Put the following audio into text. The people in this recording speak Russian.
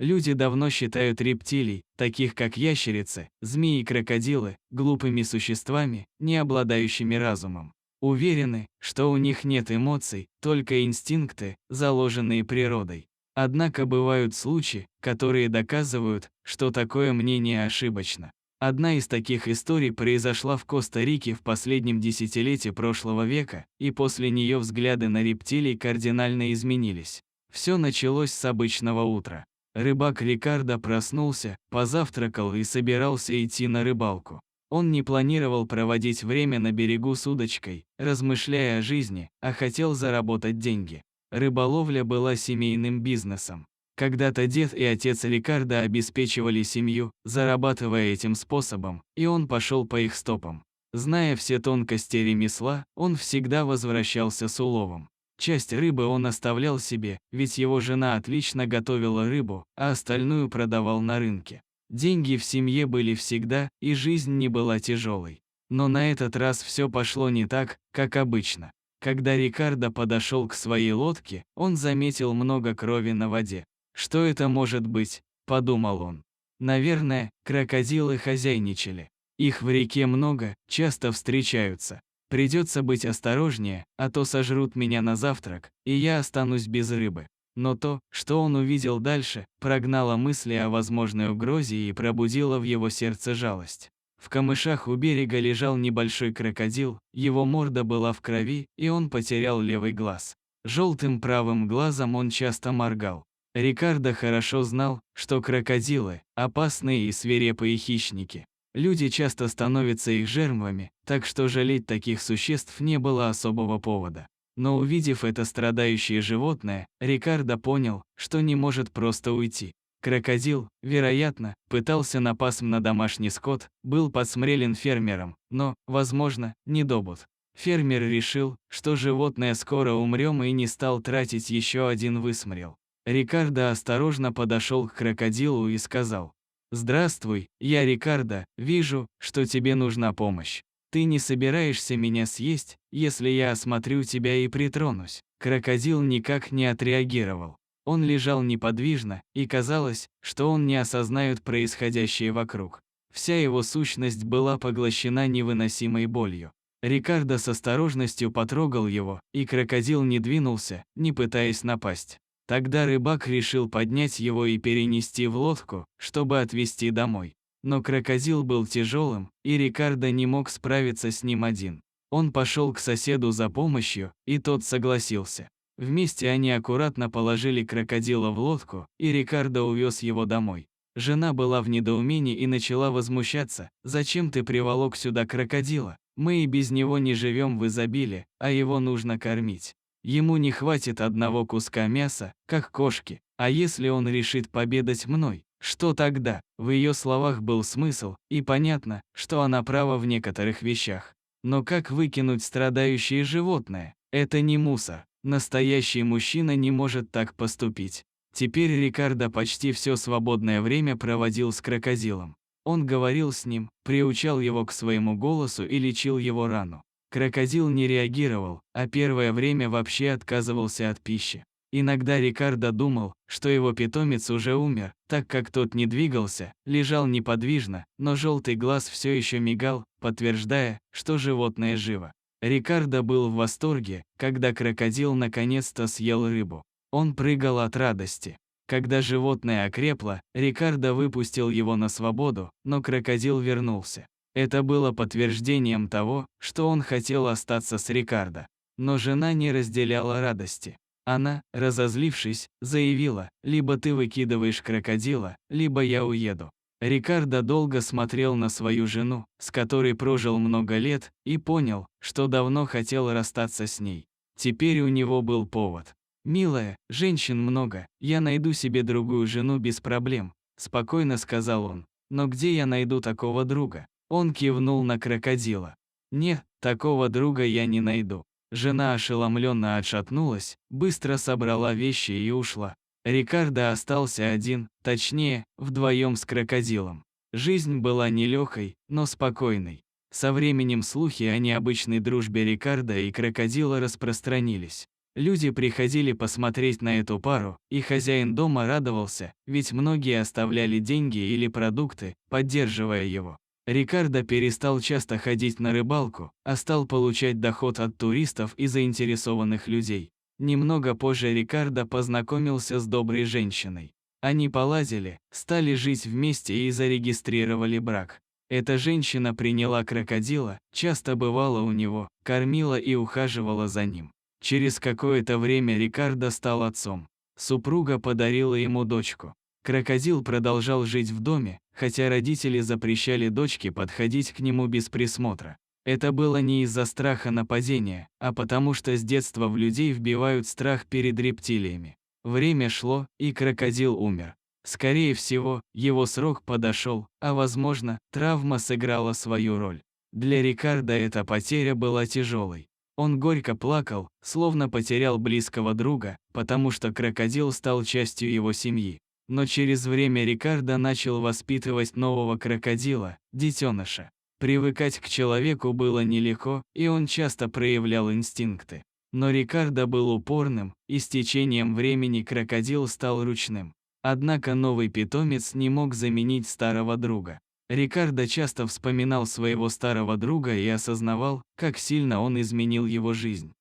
Люди давно считают рептилий, таких как ящерицы, змеи и крокодилы, глупыми существами, не обладающими разумом. Уверены, что у них нет эмоций, только инстинкты, заложенные природой. Однако бывают случаи, которые доказывают, что такое мнение ошибочно. Одна из таких историй произошла в Коста-Рике в последнем десятилетии прошлого века, и после нее взгляды на рептилий кардинально изменились. Все началось с обычного утра. Рыбак Рикардо проснулся, позавтракал и собирался идти на рыбалку. Он не планировал проводить время на берегу с удочкой, размышляя о жизни, а хотел заработать деньги. Рыболовля была семейным бизнесом. Когда-то дед и отец Рикардо обеспечивали семью, зарабатывая этим способом, и он пошел по их стопам. Зная все тонкости ремесла, он всегда возвращался с уловом. Часть рыбы он оставлял себе, ведь его жена отлично готовила рыбу, а остальную продавал на рынке. Деньги в семье были всегда, и жизнь не была тяжелой. Но на этот раз все пошло не так, как обычно. Когда Рикардо подошел к своей лодке, он заметил много крови на воде. «Что это может быть?» – подумал он. «Наверное, крокодилы хозяйничали. Их в реке много, часто встречаются. Придется быть осторожнее, а то сожрут меня на завтрак, и я останусь без рыбы». Но то, что он увидел дальше, прогнало мысли о возможной угрозе и пробудило в его сердце жалость. В камышах у берега лежал небольшой крокодил, его морда была в крови, и он потерял левый глаз. Желтым правым глазом он часто моргал. Рикардо хорошо знал, что крокодилы – опасные и свирепые хищники. Люди часто становятся их жертвами, так что жалеть таких существ не было особого повода. Но увидев это страдающее животное, Рикардо понял, что не может просто уйти. Крокодил, вероятно, пытался напасть на домашний скот, был подсмотрен фермером, но, возможно, не добут. Фермер решил, что животное скоро умрет, и не стал тратить еще один высмотрел. Рикардо осторожно подошел к крокодилу и сказал: «Здравствуй, я Рикардо, вижу, что тебе нужна помощь. Ты не собираешься меня съесть, если я осмотрю тебя и притронусь?» Крокодил никак не отреагировал. Он лежал неподвижно, и казалось, что он не осознает происходящее вокруг. Вся его сущность была поглощена невыносимой болью. Рикардо с осторожностью потрогал его, и крокодил не двинулся, не пытаясь напасть. Тогда рыбак решил поднять его и перенести в лодку, чтобы отвезти домой. Но крокодил был тяжелым, и Рикардо не мог справиться с ним один. Он пошел к соседу за помощью, и тот согласился. Вместе они аккуратно положили крокодила в лодку, и Рикардо увез его домой. Жена была в недоумении и начала возмущаться: «Зачем ты приволок сюда крокодила? Мы и без него не живем в изобилии, а его нужно кормить. Ему не хватит одного куска мяса, как кошки, а если он решит победать мной, что тогда?» В ее словах был смысл, и понятно, что она права в некоторых вещах. Но как выкинуть страдающее животное? Это не мусор. Настоящий мужчина не может так поступить. Теперь Рикардо почти все свободное время проводил с крокодилом. Он говорил с ним, приучал его к своему голосу и лечил его рану. Крокодил не реагировал, а первое время вообще отказывался от пищи. Иногда Рикардо думал, что его питомец уже умер, так как тот не двигался, лежал неподвижно, но желтый глаз все еще мигал, подтверждая, что животное живо. Рикардо был в восторге, когда крокодил наконец-то съел рыбу. Он прыгал от радости. Когда животное окрепло, Рикардо выпустил его на свободу, но крокодил вернулся. Это было подтверждением того, что он хотел остаться с Рикардо. Но жена не разделяла радости. Она, разозлившись, заявила: «Либо ты выкидываешь крокодила, либо я уеду». Рикардо долго смотрел на свою жену, с которой прожил много лет, и понял, что давно хотел расстаться с ней. Теперь у него был повод. «Милая, женщин много, я найду себе другую жену без проблем», – спокойно сказал он. «Но где я найду такого друга?» Он кивнул на крокодила. «Нет, такого друга я не найду». Жена ошеломленно отшатнулась, быстро собрала вещи и ушла. Рикардо остался один, точнее, вдвоем с крокодилом. Жизнь была нелегкой, но спокойной. Со временем слухи о необычной дружбе Рикардо и крокодила распространились. Люди приходили посмотреть на эту пару, и хозяин дома радовался, ведь многие оставляли деньги или продукты, поддерживая его. Рикардо перестал часто ходить на рыбалку, а стал получать доход от туристов и заинтересованных людей. Немного позже Рикардо познакомился с доброй женщиной. Они полазили, стали жить вместе и зарегистрировали брак. Эта женщина приняла крокодила, часто бывала у него, кормила и ухаживала за ним. Через какое-то время Рикардо стал отцом. Супруга подарила ему дочку. Крокодил продолжал жить в доме, хотя родители запрещали дочке подходить к нему без присмотра. Это было не из-за страха нападения, а потому что с детства в людей вбивают страх перед рептилиями. Время шло, и крокодил умер. Скорее всего, его срок подошел, а возможно, травма сыграла свою роль. Для Рикардо эта потеря была тяжелой. Он горько плакал, словно потерял близкого друга, потому что крокодил стал частью его семьи. Но через время Рикардо начал воспитывать нового крокодила, детеныша. Привыкать к человеку было нелегко, и он часто проявлял инстинкты. Но Рикардо был упорным, и с течением времени крокодил стал ручным. Однако новый питомец не мог заменить старого друга. Рикардо часто вспоминал своего старого друга и осознавал, как сильно он изменил его жизнь.